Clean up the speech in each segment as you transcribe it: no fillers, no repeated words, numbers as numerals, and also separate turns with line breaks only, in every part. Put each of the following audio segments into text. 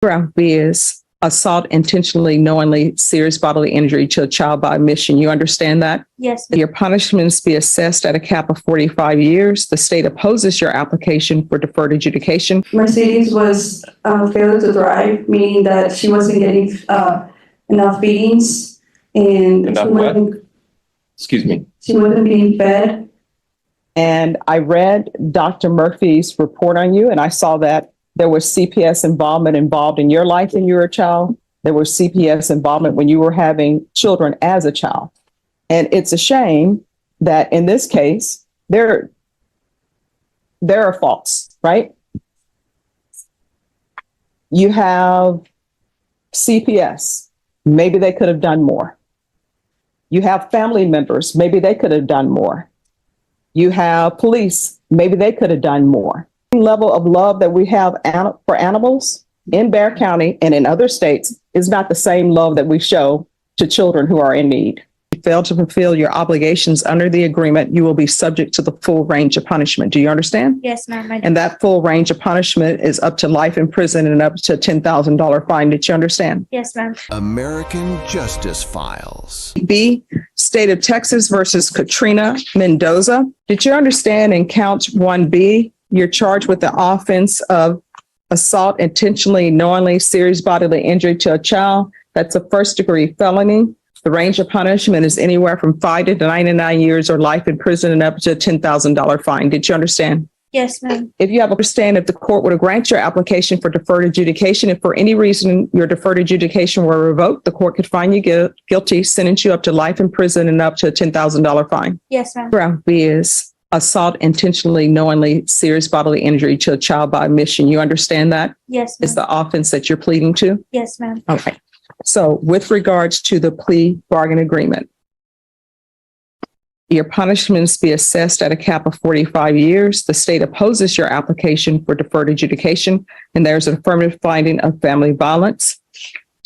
Paragraph B is assault intentionally, knowingly, serious bodily injury to a child by omission. You understand that?
Yes.
Your punishments be assessed at a cap of 45 years. The state opposes your application for deferred adjudication.
Mercedes was failure to drive, meaning that she wasn't getting enough feedings and
Enough what? Excuse me.
She wasn't being fed.
And I read Dr. Murphy's report on you, and I saw that there was CPS involved in your life when you were a child. There was CPS involvement when you were having children as a child. And it's a shame that in this case, there are faults, right? You have CPS. Maybe they could have done more. You have family members. Maybe they could have done more. You have police. Maybe they could have done more. The level of love that we have for animals in Bexar County and in other states is not the same love that we show to children who are in need. If you fail to fulfill your obligations under the agreement, you will be subject to the full range of punishment. Do you understand?
Yes, ma'am.
And that full range of punishment is up to life in prison and up to $10,000 fine. Did you understand?
Yes, ma'am.
American Justice Files.
B, State of Texas versus Katrina Mendoza. Did you understand in count 1B, you're charged with the offense of assault intentionally, knowingly, serious bodily injury to a child? That's a first-degree felony. The range of punishment is anywhere from 5 to 99 years or life in prison and up to a $10,000 fine. Did you understand?
Yes, ma'am.
If you have understand, if the court would grant your application for deferred adjudication, if for any reason your deferred adjudication were revoked, the court could find you guilty, sentence you up to life in prison and up to a $10,000 fine.
Yes, ma'am.
Paragraph B is assault intentionally, knowingly, serious bodily injury to a child by omission. You understand that?
Yes,
Is
ma'am.
the offense that you're pleading to?
Yes, ma'am.
Okay. So with regards to the plea bargain agreement, your punishments be assessed at a cap of 45 years. The state opposes your application for deferred adjudication, and there's an affirmative finding of family violence.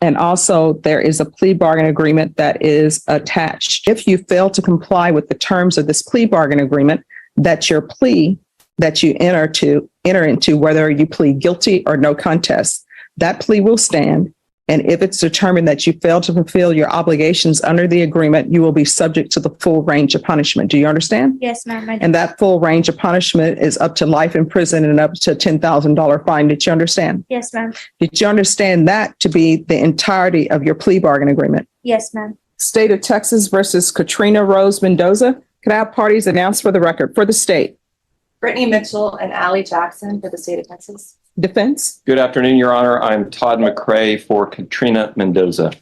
And also there is a plea bargain agreement that is attached. If you fail to comply with the terms of this plea bargain agreement, that's your plea that you enter into, whether you plead guilty or no contest, that plea will stand. And if it's determined that you fail to fulfill your obligations under the agreement, you will be subject to the full range of punishment. Do you understand?
Yes, ma'am.
And that full range of punishment is up to life in prison and up to $10,000 fine. Did you understand?
Yes, ma'am.
Did you understand that to be the entirety of your plea bargain agreement?
Yes, ma'am.
State of Texas versus Katrina Rose Mendoza. Could I have parties announced for the record for the state?
Brittany Mitchell and Allie Jackson for the state of Texas.
Defense?
Good afternoon, Your Honor. I'm Todd McCrae for Katrina Mendoza.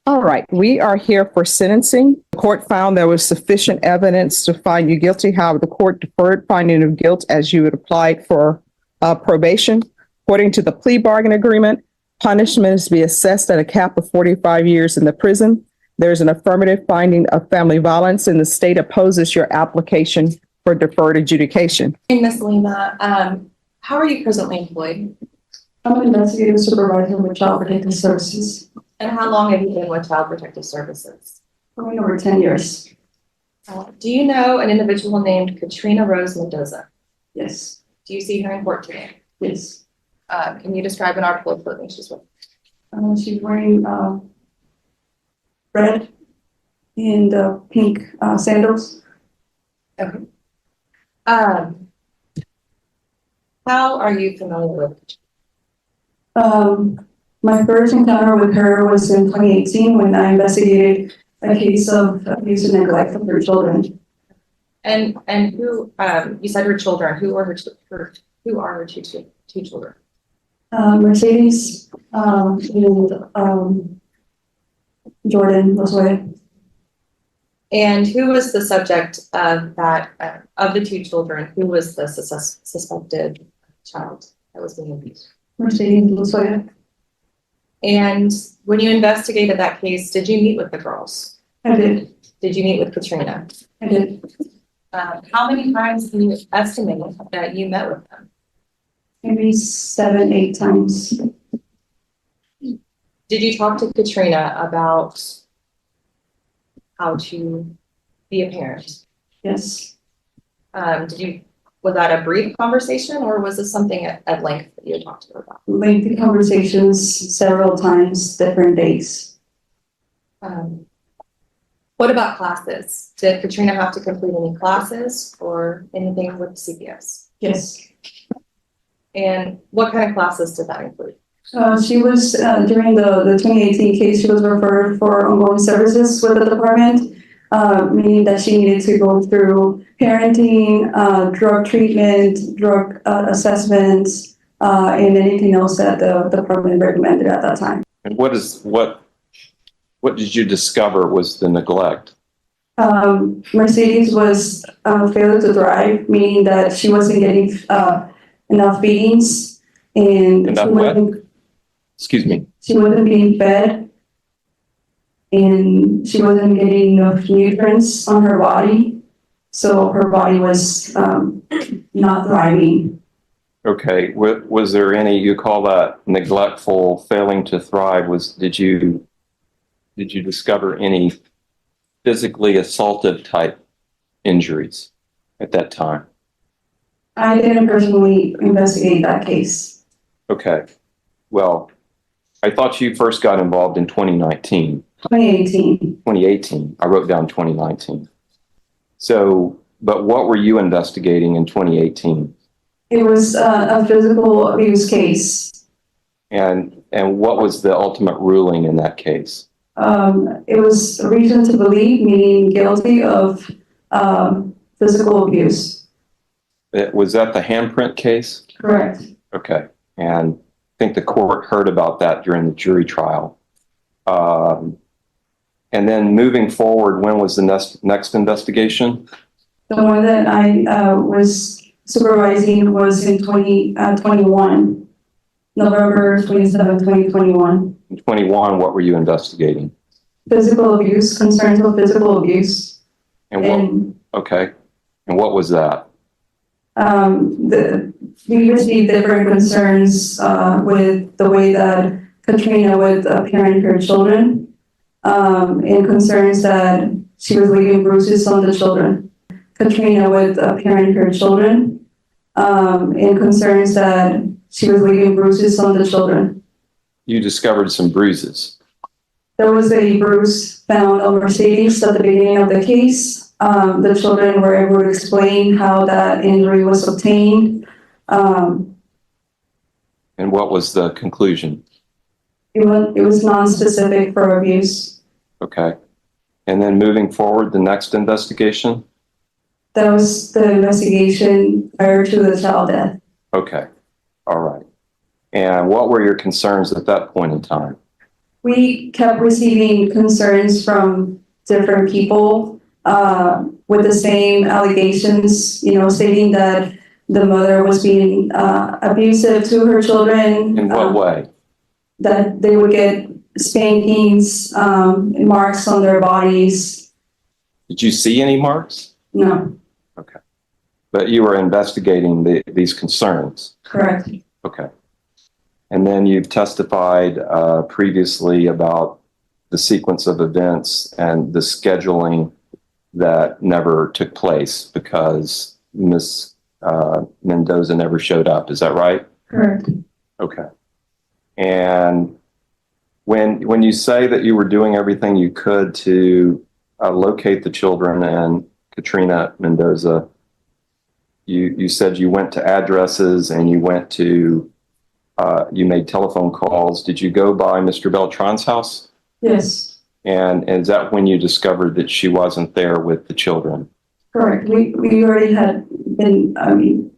All right. We are here for sentencing. The court found there was sufficient evidence to find you guilty. However, the court deferred finding of guilt as you had applied for probation. According to the plea bargain agreement, punishment is to be assessed at a cap of 45 years in the prison. There's an affirmative finding of family violence, and the state opposes your application for deferred adjudication.
Hey, Ms. Lima, how are you presently employed?
I'm an investigative supervisor with Child Protective Services.
And how long have you been with Child Protective Services?
Going over 10 years.
Do you know an individual named Katrina Rose Mendoza?
Yes.
Do you see her in court today?
Yes.
Can you describe an article of clothing she's wearing?
She's wearing red and pink sandals.
Okay. How are you familiar with
My first encounter with her was in 2018 when I investigated a case of abuse and neglect of her children.
and who you said her children? Who are her two children?
Mercedes and Jordan Losway.
And who was the subject of that of the two children? Who was the suspected child that was being abused?
Mercedes Losway.
And when you investigated that case, did you meet with the girls?
I did.
Did you meet with Katrina?
I did.
How many times can you estimate that you met with them?
Maybe 7, 8 times.
Did you talk to Katrina about how to be a parent?
Yes.
Did you was that a brief conversation or was this something at length that you had talked to her about?
Lengthy conversations several times, different days.
What about classes? Did Katrina have to complete any classes or anything with CPS?
Yes.
And what kind of classes did that include?
She was, during the 2018 case, she was referred for ongoing services with the department, meaning that she needed to go through parenting, drug treatment, drug assessments, and anything else that the department recommended at that time.
And what did you discover was the neglect?
Mercedes was failure to thrive, meaning that she wasn't getting enough feedings and
Enough
she
what?
wasn't,
Excuse me.
she wasn't being fed and she wasn't getting enough nutrients on her body. So her body was not thriving.
Okay. Was there any, you call that neglectful, failing to thrive? Did you discover any physically assaultive type injuries at that time?
I didn't personally investigate that case.
Okay. Well, I thought you first got involved in 2019.
2018.
2018. I wrote down 2019. So, but what were you investigating in 2018?
It was a physical abuse case.
And what was the ultimate ruling in that case?
It was a reason to believe, meaning guilty of physical abuse.
Was that the handprint case?
Correct.
Okay. And I think the court heard about that during the jury trial. And then moving forward, when was the next investigation?
The one that I was supervising was in 2021, November 27, 2021.
In 21, what were you investigating?
Physical abuse, concerns of physical abuse.
And what, okay. And what was that?
We received different concerns with the way that Katrina would parent her children, and concerns that she was leaving bruises on the children. Katrina would parent her children, and concerns that she was leaving bruises on the children.
You discovered some bruises.
There was a bruise found on Mercedes at the beginning of the case. The children were able to explain how that injury was obtained.
And what was the conclusion?
It was non-specific for abuse.
Okay. And then moving forward, the next investigation?
That was the investigation prior to the child death.
Okay. All right. And what were your concerns at that point in time?
We kept receiving concerns from different people with the same allegations, stating that the mother was being abusive to her children.
In what way?
That they would get spankings, marks on their bodies.
Did you see any marks?
No.
Okay. But you were investigating these concerns.
Correct.
Okay. And then you've testified previously about the sequence of events and the scheduling that never took place because Ms. Mendoza never showed up. Is that right?
Correct.
Okay. And when you say that you were doing everything you could to locate the children and Katrina Mendoza, you said you went to addresses and you went to you made telephone calls. Did you go by Mr. Beltran's house?
Yes.
And is that when you discovered that she wasn't there with the children?
Correct. We already had been,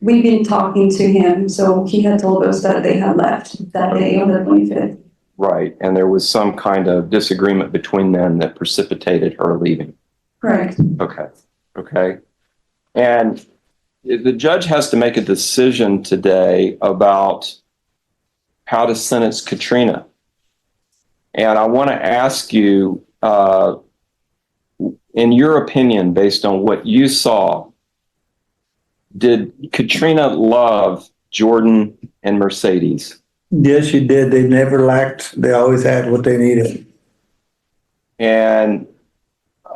we've been talking to him, so he had told us that they had left that day on the 25th.
Right. And there was some kind of disagreement between them that precipitated her leaving.
Correct.
Okay. Okay. And the judge has to make a decision today about how to sentence Katrina. And I want to ask you, in your opinion, based on what you saw, did Katrina love Jordan and Mercedes?
Yes, she did. They never lacked. They always had what they needed.
And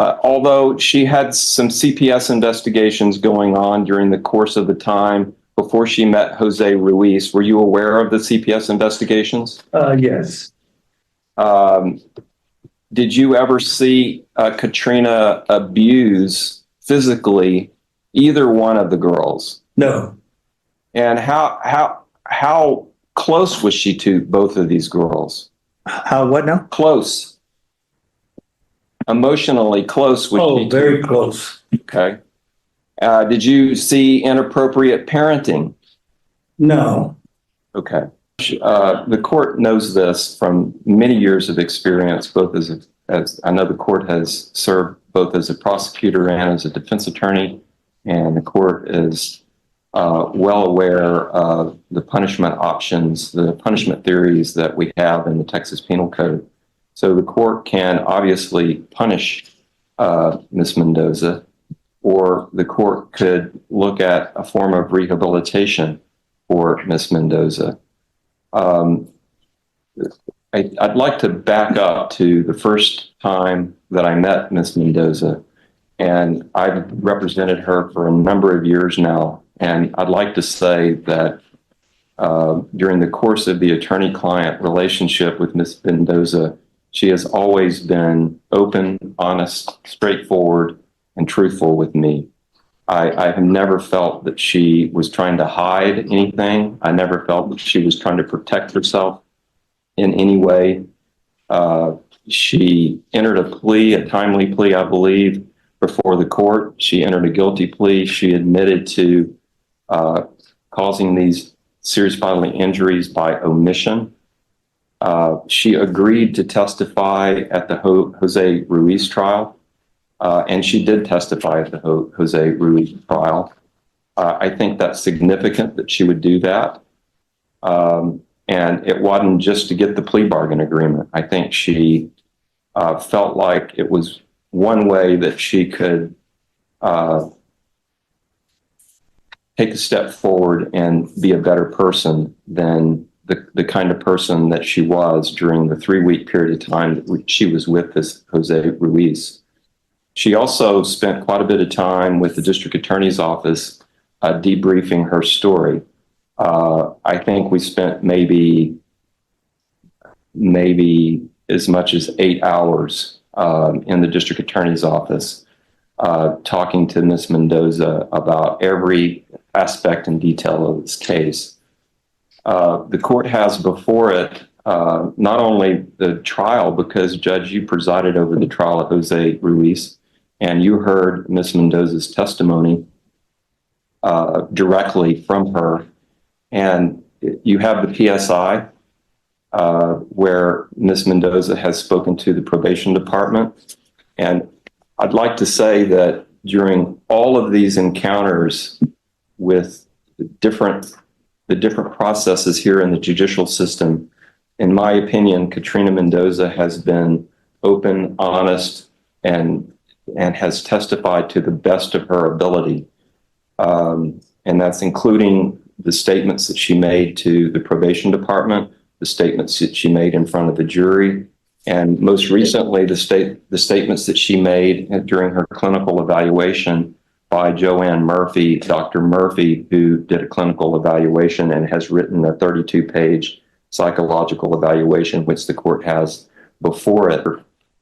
although she had some CPS investigations going on during the course of the time before she met Jose Ruiz, were you aware of the CPS investigations?
Yes.
Did you ever see Katrina abuse physically either one of the girls?
No.
And how close was she to both of these girls?
How, what now?
Close. Emotionally close was she?
Very close.
Okay. Did you see inappropriate parenting?
No.
Okay. The court knows this from many years of experience, both as I know the court has served both as a prosecutor and as a defense attorney, and the court is well aware of the punishment options, the punishment theories that we have in the Texas Penal Code. So the court can obviously punish Ms. Mendoza, or the court could look at a form of rehabilitation for Ms. Mendoza. I'd like to back up to the first time that I met Ms. Mendoza, and I've represented her for a number of years now. And I'd like to say that during the course of the attorney-client relationship with Ms. Mendoza, she has always been open, honest, straightforward, and truthful with me. I have never felt that she was trying to hide anything. I never felt that she was trying to protect herself in any way. She entered a plea, a timely plea, I believe, before the court. She entered a guilty plea. She admitted to causing these serious bodily injuries by omission. She agreed to testify at the Jose Ruiz trial, and she did testify at the Jose Ruiz trial. I think that's significant that she would do that. And it wasn't just to get the plea bargain agreement. I think she felt like it was one way that she could take a step forward and be a better person than the kind of person that she was during the 3-week period of time that she was with this Jose Ruiz. She also spent quite a bit of time with the district attorney's office debriefing her story. I think we spent maybe as much as 8 hours in the district attorney's office talking to Ms. Mendoza about every aspect and detail of this case. The court has before it not only the trial, because Judge, you presided over the trial of Jose Ruiz, and you heard Ms. Mendoza's testimony directly from her. And you have the PSI where Ms. Mendoza has spoken to the probation department. And I'd like to say that during all of these encounters with the different processes here in the judicial system, in my opinion, Katrina Mendoza has been open, honest, and has testified to the best of her ability. And that's including the statements that she made to the probation department, the statements that she made in front of the jury, and most recently, the statements that she made during her clinical evaluation by Joanne Murphy, Dr. Murphy, who did a clinical evaluation and has written a 32-page psychological evaluation, which the court has before it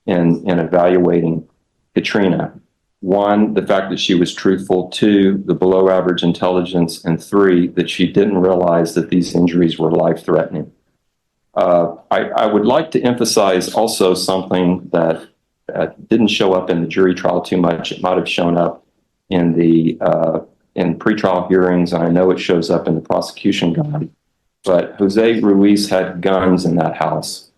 in evaluating Katrina. 1, the fact that she was truthful. 2, the below average intelligence. And 3, that she didn't realize that these injuries were life-threatening. I would like to emphasize also something that didn't show up in the jury trial too much. It might have shown up in the in pretrial hearings, and I know it shows up in the prosecution guide. But Jose Ruiz had guns in that house,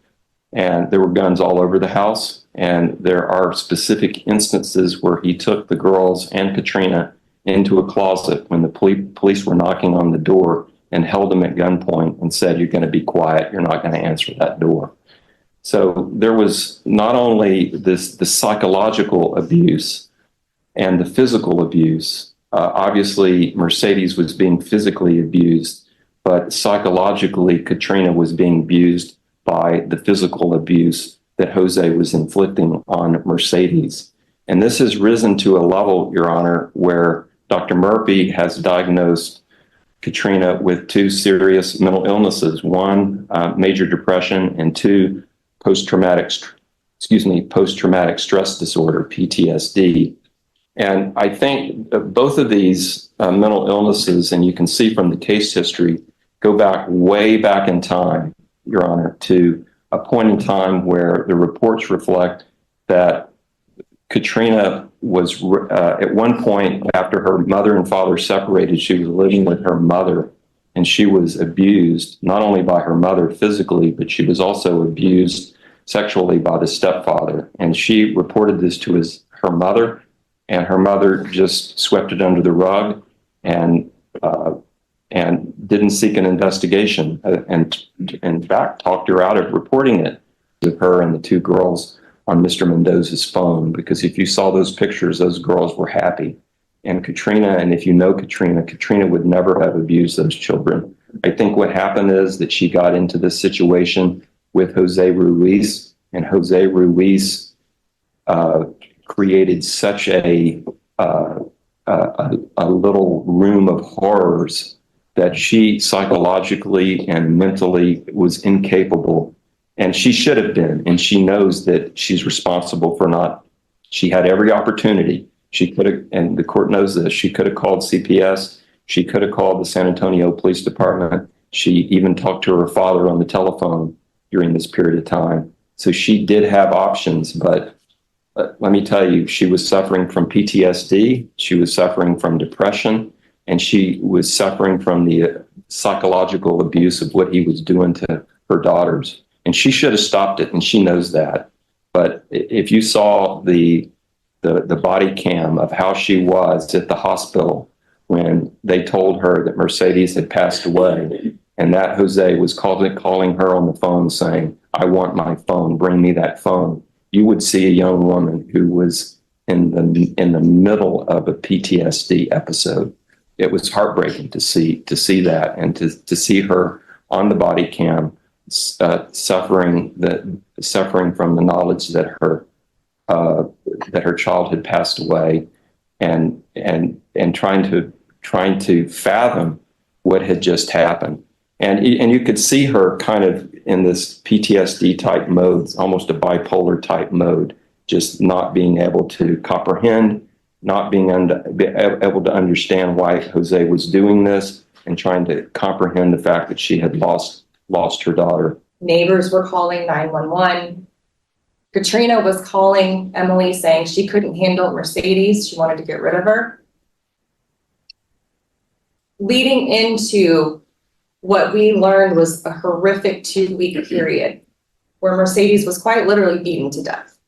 and there were guns all over the house. And there are specific instances where he took the girls and Katrina into a closet when the police were knocking on the door and held them at gunpoint and said, "You're going to be quiet. You're not going to answer that door." So there was not only the psychological abuse and the physical abuse. Obviously, Mercedes was being physically abused, but psychologically, Katrina was being abused by the physical abuse that Jose was inflicting on Mercedes. And this has risen to a level, Your Honor, where Dr. Murphy has diagnosed Katrina with 2 serious mental illnesses, 1, major depression, and 2, post-traumatic stress disorder, PTSD. And I think both of these mental illnesses, and you can see from the case history, go back way back in time, Your Honor, to a point in time where the reports reflect that Katrina was at one point, after her mother and father separated, she was living with her mother, and she was abused not only by her mother physically, but she was also abused sexually by the stepfather. And she reported this to her mother, and her mother just swept it under the rug and didn't seek an investigation, and in fact talked her out of reporting it with her and the 2 girls on Mr. Mendoza's phone, because if you saw those pictures, those girls were happy. And Katrina, and if you know Katrina would never have abused those children. I think what happened is that she got into this situation with Jose Ruiz, and Jose Ruiz created such a little room of horrors that she psychologically and mentally was incapable. And she should have been, and she knows that she's responsible for not. She had every opportunity. She could have, and the court knows this, she could have called CPS. She could have called the San Antonio Police Department. She even talked to her father on the telephone during this period of time. So she did have options, but let me tell you, she was suffering from PTSD. She was suffering from depression, and she was suffering from the psychological abuse of what he was doing to her daughters. And she should have stopped it, and she knows that. But if you saw the body cam of how she was at the hospital when they told her that Mercedes had passed away, and that Jose was calling her on the phone saying, "I want my phone, bring me that phone," you would see a young woman who was in the middle of a PTSD episode. It was heartbreaking to see that, and to see her on the body cam suffering from the knowledge that her child had passed away, and trying to fathom what had just happened. And you could see her kind of in this PTSD type mode, almost a bipolar type mode, just not being able to comprehend, not being able to understand why Jose was doing this, and trying to comprehend the fact that she had lost her daughter.
Neighbors were calling 911. Katrina was calling Emily saying she couldn't handle Mercedes. She wanted to get rid of her. Leading into what we learned was a horrific 2-week period where Mercedes was quite literally beaten to death.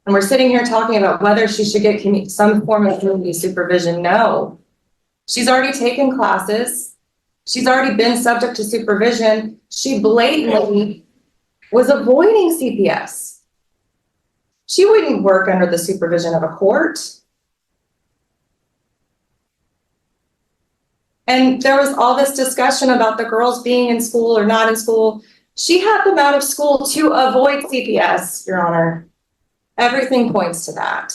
And we're sitting here talking about whether she should get some form of community supervision. No. She's already taken classes. She's already been subject to supervision. She blatantly was avoiding CPS. She wouldn't work under the supervision of a court. And there was all this discussion about the girls being in school or not in school. She had them out of school to avoid CPS, Your Honor. Everything points to that.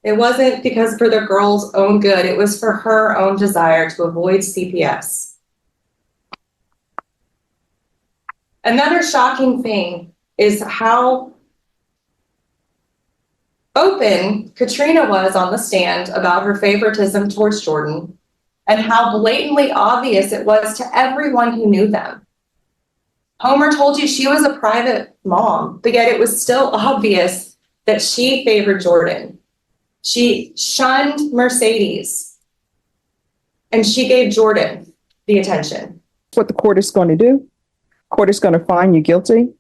It wasn't because for the girls' own good. It was for her own desire to avoid CPS. Another shocking thing is how open Katrina was on the stand about her favoritism towards Jordan, and how blatantly obvious it was to everyone who knew them. Homer told you she was a private mom, but yet it was still obvious that she favored Jordan. She shunned Mercedes, and she gave Jordan the attention.
What the court is going to do. Court is going to find you guilty.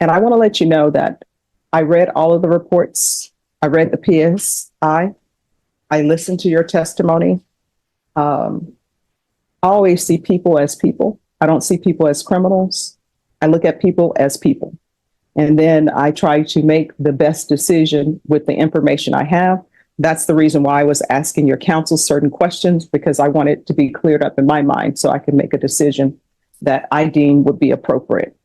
And I want to let you know that I read all of the reports. I read the PSI. I listened to your testimony. I always see people as people. I don't see people as criminals. I look at people as people. And then I try to make the best decision with the information I have. That's the reason why I was asking your counsel certain questions, because I want it to be cleared up in my mind so I can make a decision that I deem would be appropriate.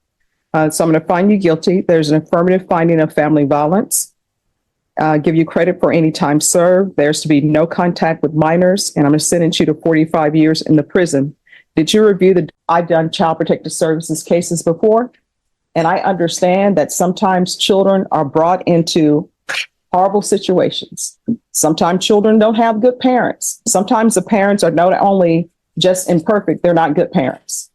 So I'm going to find you guilty. There's an affirmative finding of family violence. Give you credit for any time served. There's to be no contact with minors, and I'm going to sentence you to 45 years in the prison. Did you review I've done child protective services cases before, and I understand that sometimes children are brought into horrible situations. Sometimes children don't have good parents. Sometimes the parents are not only just imperfect, they're not good parents.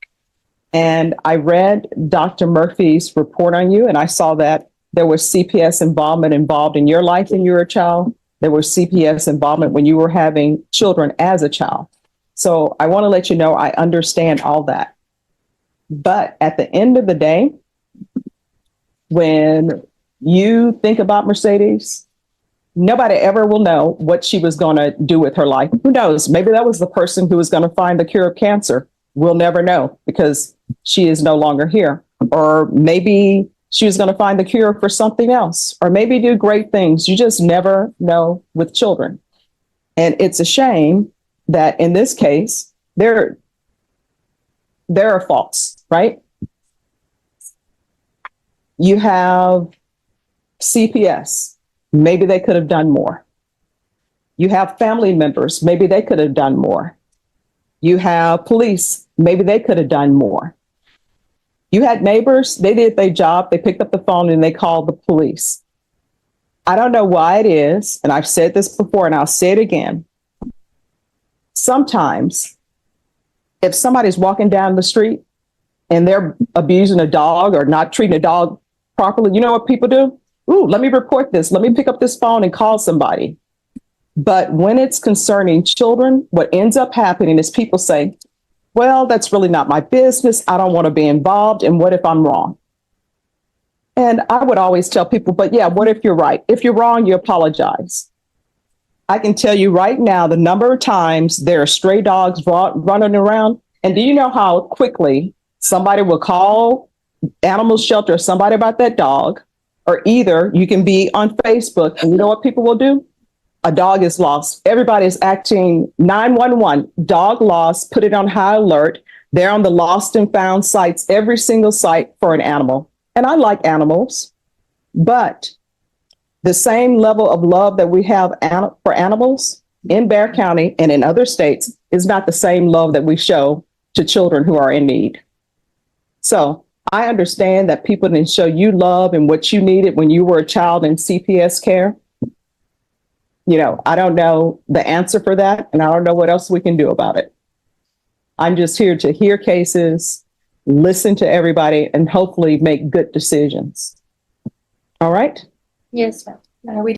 And I read Dr. Murphy's report on you, and I saw that there was CPS involved in your life when you were a child. There was CPS involvement when you were having children as a child. So I want to let you know I understand all that. But at the end of the day, when you think about Mercedes, nobody ever will know what she was going to do with her life. Who knows? Maybe that was the person who was going to find the cure of cancer. We'll never know because she is no longer here. Or maybe she was going to find the cure for something else, or maybe do great things. You just never know with children. And it's a shame that in this case, there are faults, right? You have CPS. Maybe they could have done more. You have family members. Maybe they could have done more. You have police. Maybe they could have done more. You had neighbors. They did their job. They picked up the phone and they called the police. I don't know why it is, and I've said this before and I'll say it again. Sometimes if somebody's walking down the street and they're abusing a dog or not treating a dog properly, you know what people do? Ooh, let me report this. Let me pick up this phone and call somebody. But when it's concerning children, what ends up happening is people say, well, that's really not my business. I don't want to be involved. And what if I'm wrong? And I would always tell people, but yeah, what if you're right? If you're wrong, you apologize. I can tell you right now, the number of times there are stray dogs running around. And do you know how quickly somebody will call animal shelter or somebody about that dog? Or either you can be on Facebook and you know what people will do? A dog is lost. Everybody is acting 911, dog lost, put it on high alert. They're on the lost and found sites, every single site for an animal. And I like animals, but the same level of love that we have for animals in Bexar County and in other states is not the same love that we show to children who are in need. So I understand that people didn't show you love and what you needed when you were a child in CPS care. You know, I don't know the answer for that, and I don't know what else we can do about it. I'm just here to hear cases, listen to everybody, and hopefully make good decisions. All right?
Yes, ma'am. We